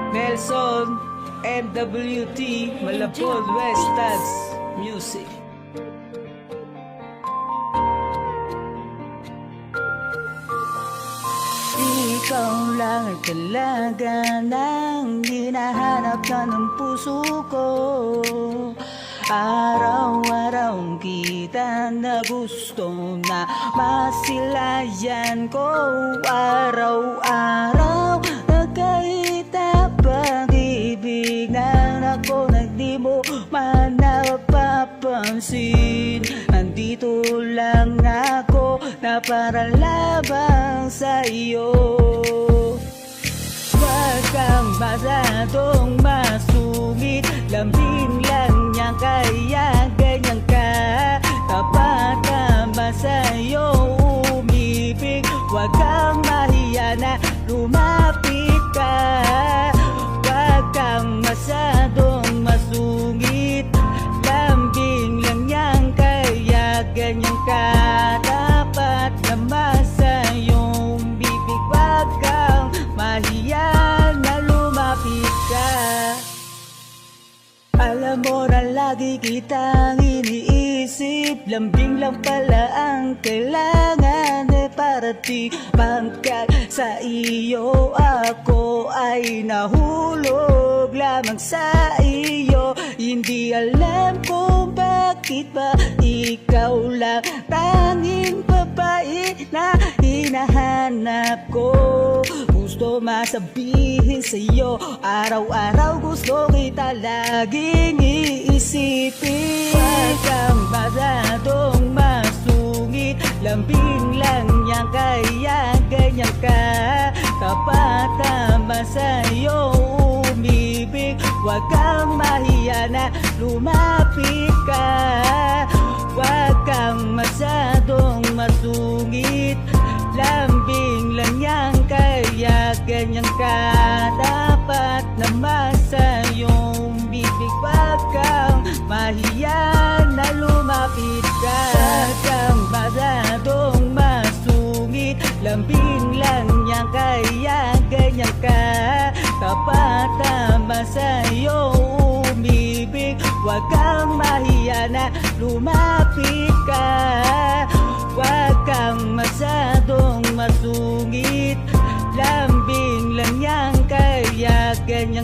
Nelson, MWT, Malapol, West Tags Music. Ikaw lang ay talaga nang hinahanap ka ng puso ko. Araw-araw kita na gusto na masilayan ko. Araw-araw nagkita pag-ibig na ako na di mo man napapansin. Andito lang ako na para labang sa iyo. Huwag kang masyadong masungit, lambing lang niya kaya ganyan ka. Tapat naman sa'yo umibig, huwag kang mahiya na lumapit ka. Huwag kang masyadong masungit, lambing lang niyan kaya ganyan ka. Dapat naman sa'yo umibig, huwag kang mahiya na lumapit ka. Alam mo na lagi kitang iniisip, lambing lang pala ang kailangan parating. Pagkat sa iyo ako ay nahulog lamang sa iyo. Hindi alam kung bakit ba ikaw lang tanging babae na hinahanap ko. Gusto masabihin sa'yo, araw-araw gusto kita laging iisipin. Huwag kang masyadong masungit, lambing lang niya kaya ganyan ka. Tapat naman sa'yo umibig, huwag kang mahiya na lumapit ka. Huwag kang masyadong masungit, lambing lang yan kaya ganyan ka. Dapat naman sa'yong bibig, huwag kang mahiya na lumapit ka. Huwag kang masyadong masungit, lambing lang yan kaya ganyan ka. Tapat naman sa'yo umibig, huwag kang mahiya na lumapit ka. Huwag kang masyadong masungit, lambing lang yan kaya ganyan